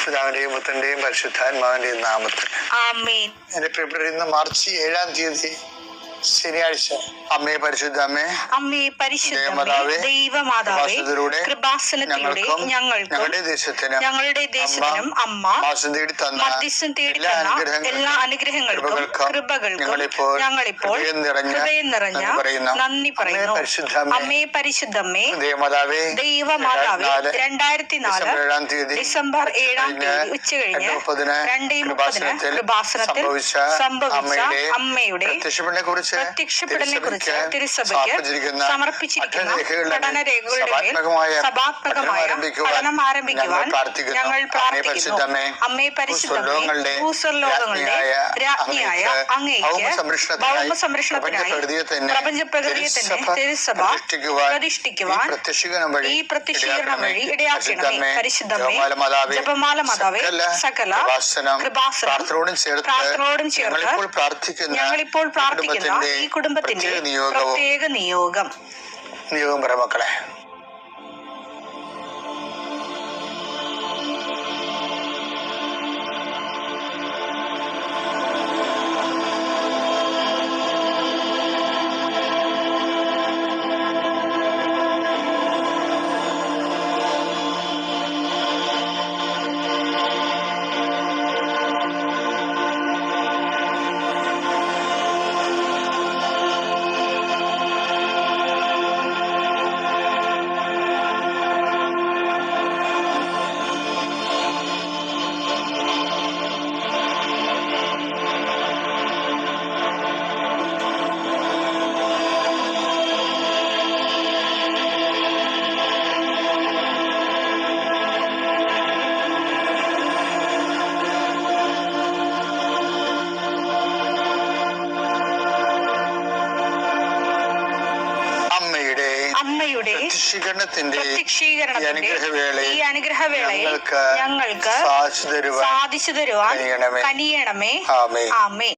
പിതാവിന്റെയും പുത്രന്റെയും പരിശുദ്ധാത്മാവിന്റെയും നാമത്തിൽ ആമേൻ. എന്റെ പ്രിയപ്പെട്ടവർ, ഇന്ന് മാർച്ച് 7 ശനിയാഴ്ച. അമ്മേ പരിശുദ്ധ അമ്മേ, അമ്മേ പരിശുദ്ധമേ, ദൈവമാതാവേ, കൃപാസനത്തിലൂടെ ഞങ്ങളുടെ ദേശത്തിനും അമ്മ മധ്യസ്ഥം തേടിത്തന്ന എല്ലാ അനുഗ്രഹങ്ങൾക്കും കൃപകൾക്കും ഞങ്ങളിപ്പോൾ ഹൃദയം നിറഞ്ഞ നന്ദി പറയുന്നു. അമ്മേ പരിശുദ്ധമേ, ദൈവമാതാവേ, 2004 ഡിസംബർ 7 ഉച്ചകഴിഞ്ഞ് 2:30 കൃപാസനത്തിൽ സംഭവിച്ച അമ്മയുടെ പ്രത്യക്ഷപ്പെടലിനെ കുറിച്ച് തിരുസഭയ്ക്ക് സമർപ്പിച്ചിരിക്കുന്ന പഠനരേഖകളുടെ മേൽ സഭാത്മകമായ പഠനം ആരംഭിക്കുവാൻ ഞങ്ങൾ പ്രാർത്ഥിക്കുന്നു. അമ്മേ പരിശുദ്ധമേ, ഭൂസ്വർലോകങ്ങളുടെ രാജ്ഞിയായ അങ്ങേയ്ക്ക് ഭൗമസംരക്ഷണത്തിനായി പ്രപഞ്ചപ്രകൃതിയെ തന്നെ തിരുസഭ പ്രതിഷ്ഠിക്കുവാൻ ഈ പ്രത്യക്ഷീകരണം വഴി ഇടയാക്കണമേ. പരിശുദ്ധമേ, ജപമാല മാതാവേ, സകല കൃപാസനം പ്രാർത്ഥനയോടും ചേർത്ത് ഞങ്ങളിപ്പോൾ പ്രാർത്ഥിക്കുന്ന ഈ കുടുംബത്തിന്റെ പ്രത്യേക നിയോഗം പറ മക്കളെ. അമ്മയുടെ പ്രത്യക്ഷീകരണത്തിന്റെ ഈ അനുഗ്രഹവേളയിൽ ഞങ്ങൾക്ക് സാധിച്ചു തരുവാൻ കനിയണമേ. ആമേൻ.